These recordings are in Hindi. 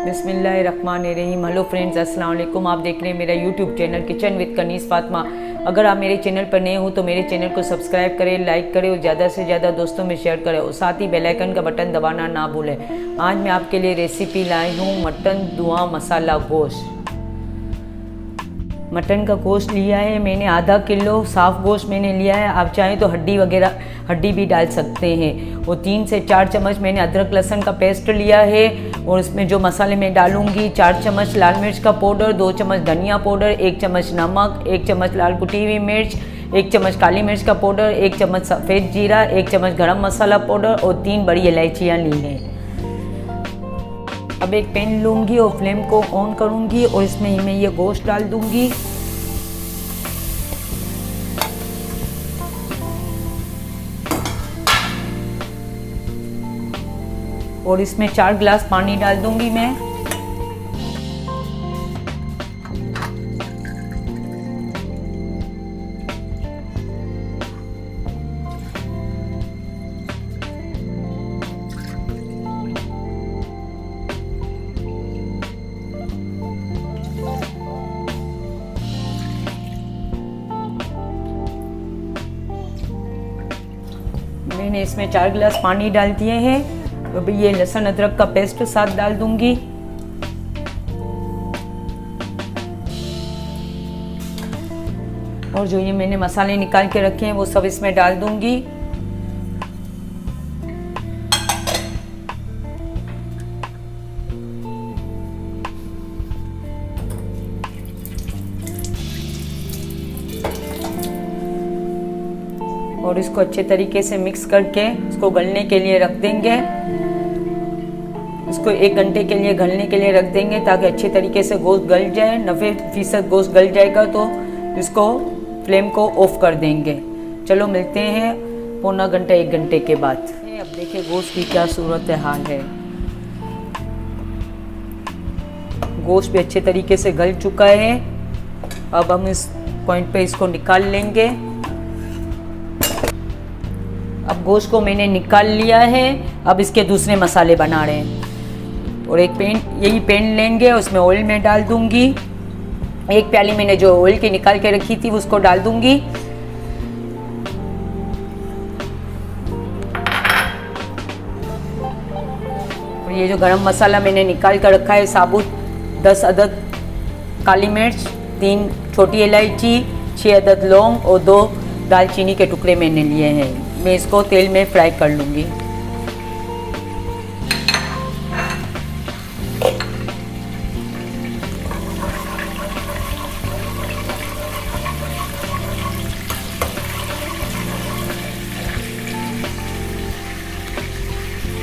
बिस्मिल्लाहिर्रहमानिर्रहीम। हेलो फ्रेंड्स, अस्सलाम वालेकुम। आप देख रहे हैं मेरा YouTube channel kitchen with Kaneez Fatima. अगर आप मेरे चैनल पर नए हो तो मेरे चैनल को सब्सक्राइब करें, लाइक करें और ज़्यादा से ज़्यादा दोस्तों में शेयर करें और साथ ही बेल आइकन का बटन दबाना ना भूलें। आज मैं आपके लिए रेसिपी लाई हूँ मटन दुआ मसाला गोश्त। मटन का गोश्त लिया है मैंने आधा किलो, साफ़ गोश्त मैंने लिया है। आप चाहें तो हड्डी भी डाल सकते हैं। और 3 से 4 चम्मच मैंने अदरक लहसुन का पेस्ट लिया है। और इसमें जो मसाले मैं डालूंगी, 4 चम्मच लाल मिर्च का पाउडर, 2 चम्मच धनिया पाउडर, 1 चम्मच नमक, 1 चम्मच लाल कुटी हुई मिर्च, 1 चम्मच काली मिर्च का पाउडर, 1 चम्मच सफ़ेद जीरा, 1 चम्मच गरम मसाला पाउडर और 3 बड़ी इलायचियाँ ली हैं। अब एक पैन लूँगी और फ्लेम को ऑन करूँगी और इसमें मैं ये गोश्त डाल दूँगी। और इसमें 4 गिलास पानी डाल दूँगी मैं। मैंने इसमें 4 गिलास पानी डाल दिए हैं। अब ये लहसुन अदरक का पेस्ट साथ डाल दूंगी। और जो ये मैंने मसाले निकाल के रखे हैं वो सब इसमें डाल दूंगी। और इसको अच्छे तरीके से मिक्स करके इसको गलने के लिए रख देंगे। इसको 1 घंटे के लिए गलने के लिए रख देंगे ताकि अच्छे तरीके से गोश्त गल जाए। 90% गोश्त गल जाएगा तो इसको फ्लेम को ऑफ कर देंगे। चलो मिलते हैं पौना घंटा 1 घंटे के बाद। अब देखिए गोश्त की क्या सूरत हाल है। गोश्त भी अच्छे तरीके से गल चुका है। अब हम इस पॉइंट पे इसको निकाल लेंगे। अब गोश्त को मैंने निकाल लिया है। अब इसके दूसरे मसाले बना रहे हैं। और एक यही पैन लेंगे, उसमें ऑयल में डाल दूंगी। 1 प्याली मैंने जो ऑयल की निकाल के रखी थी उसको डाल दूंगी। और ये जो गरम मसाला मैंने निकाल कर रखा है साबुत, 10 अदद काली मिर्च, 3 छोटी इलायची, 6 अदद लौंग और 2 दालचीनी के टुकड़े मैंने लिए हैं। मैं इसको तेल में फ्राई कर लूँगी।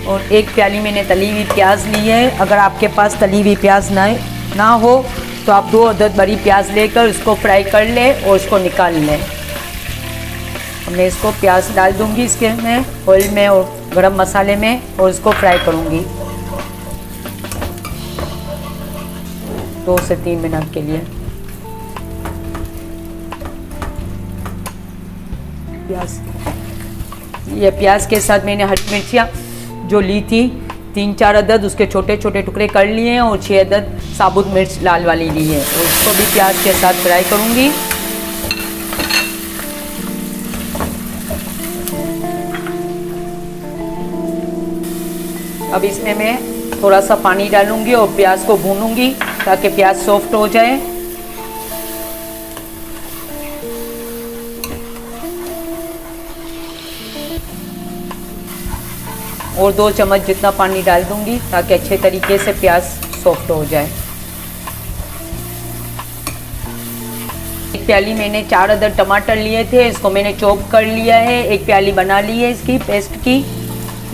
और 1 प्याली मैंने तली हुई प्याज ली है। अगर आपके पास तली हुई प्याज ना हो तो आप 2 अदद बड़ी प्याज लेकर उसको फ्राई कर लें और उसको निकाल लें। मैं इसको प्याज डाल दूंगी इसके में ऑयल में और गरम मसाले में और इसको फ्राई करूंगी 2 से 3 मिनट के लिए। प्याज के साथ मैंने हरी मिर्चियाँ जो ली थी 3-4 अदद, उसके छोटे छोटे टुकड़े कर लिए हैं और 6 अदद साबुत मिर्च लाल वाली ली है और उसको भी प्याज के साथ फ्राई करूंगी। अब इसमें मैं थोड़ा सा पानी डालूंगी और प्याज को भूनूंगी ताकि प्याज सॉफ्ट हो जाए। और 2 चम्मच जितना पानी डाल दूंगी ताकि अच्छे तरीके से प्याज सॉफ्ट हो जाए। 1 प्याली मैंने 4 अदद टमाटर लिए थे, इसको मैंने चॉप कर लिया है। 1 प्याली बना ली है इसकी पेस्ट की।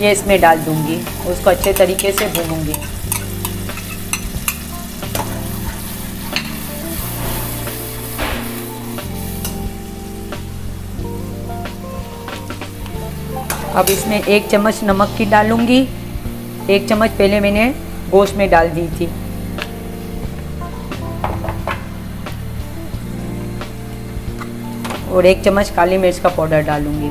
ये इसमें डाल दूंगी, उसको अच्छे तरीके से भूनूंगी। अब इसमें 1 चम्मच नमक की डालूंगी। 1 चम्मच पहले मैंने गोश्त में डाल दी थी। और 1 चम्मच काली मिर्च का पाउडर डालूंगी।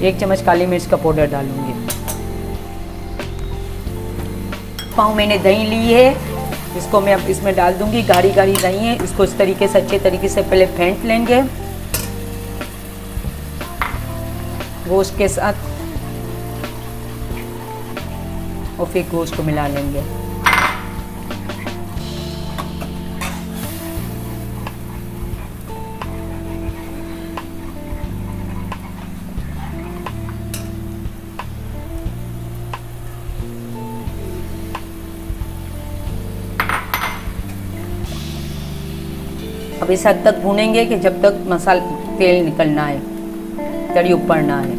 1 चम्मच काली मिर्च का पाउडर डालूंगी। पाव मैंने दही ली है, इसको मैं अब इसमें डाल दूंगी। गाढ़ी गाढ़ी दही है, इसको इस तरीके से अच्छे तरीके से पहले फेंट लेंगे गोश्त के साथ, और फिर गोश्त को मिला लेंगे। अब इस हद तक भूनेंगे कि जब तक मसाला तेल निकलना है, तरी ऊपर ना है।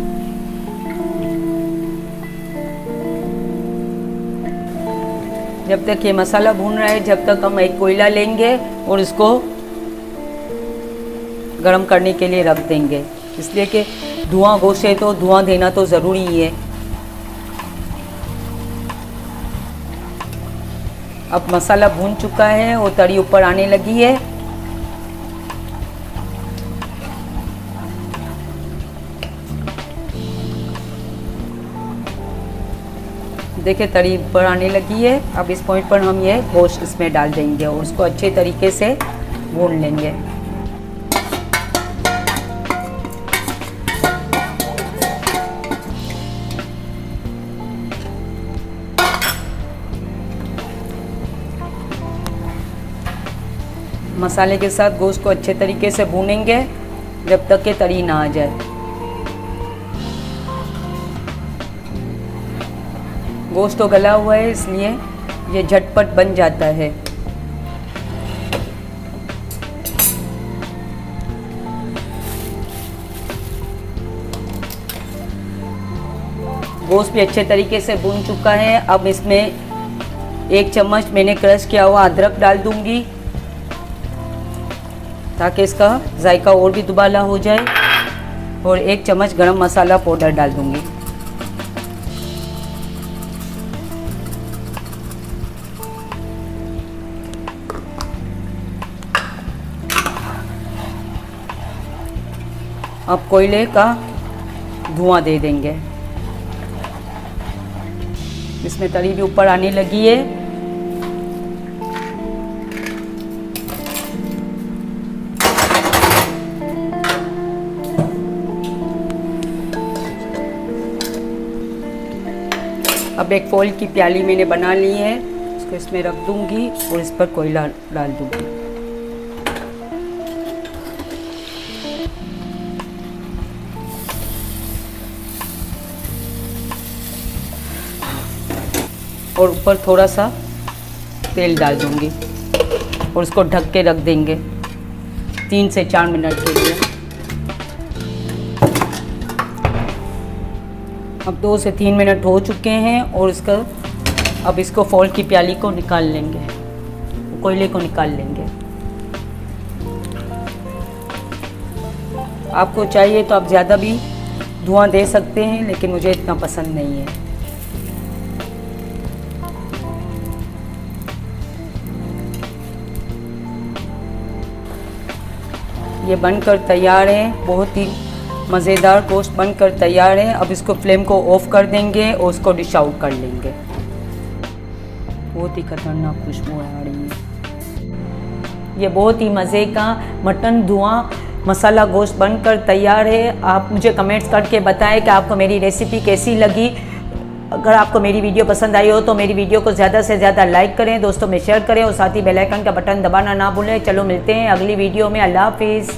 जब तक ये मसाला भून रहा है, जब तक हम एक कोयला लेंगे और इसको गरम करने के लिए रख देंगे, इसलिए कि धुआं गोश्त है तो धुआं देना तो ज़रूरी ही है। अब मसाला भून चुका है और तरी ऊपर आने लगी है। देखिए तरी ऊपर आने लगी है। अब इस पॉइंट पर हम ये गोश्त इसमें डाल देंगे और उसको अच्छे तरीके से भून लेंगे। मसाले के साथ गोश्त को अच्छे तरीके से भूनेंगे जब तक कि तरी ना आ जाए। गोश्त तो गला हुआ है, इसलिए ये झटपट बन जाता है। गोश्त भी अच्छे तरीके से भून चुका है। अब इसमें 1 चम्मच मैंने क्रश किया हुआ अदरक डाल दूंगी ताकि इसका जायका और भी दुबाला हो जाए, और 1 चम्मच गरम मसाला पाउडर डाल दूंगी। अब कोयले का धुआं दे देंगे। इसमें तरी भी ऊपर आने लगी है। अब एक फॉल की प्याली मैंने बना ली है, इसको इसमें रख दूंगी और इस पर कोयला डाल दूंगी। और ऊपर थोड़ा सा तेल डाल दूंगी और उसको ढक के रख देंगे 3 से 4 मिनट के लिए। अब 2 से 3 मिनट हो चुके हैं और अब इसको फॉल की प्याली को निकाल लेंगे, कोयले को निकाल लेंगे। आपको चाहिए तो आप ज़्यादा भी धुआं दे सकते हैं, लेकिन मुझे इतना पसंद नहीं है। ये बनकर तैयार है, बहुत ही मज़ेदार गोश्त बनकर तैयार है। अब इसको फ्लेम को ऑफ कर देंगे और उसको डिश आउट कर लेंगे। बहुत ही खतरनाक खुशबू आ रही है। ये बहुत ही मज़े का मटन धुआं मसाला गोश्त बनकर तैयार है। आप मुझे कमेंट्स करके बताएं कि आपको मेरी रेसिपी कैसी लगी। अगर आपको मेरी वीडियो पसंद आई हो तो मेरी वीडियो को ज़्यादा से ज़्यादा लाइक करें, दोस्तों में शेयर करें और साथ ही बेल आइकन का बटन दबाना ना भूलें। चलो मिलते हैं अगली वीडियो में। अल्लाह हाफिज़।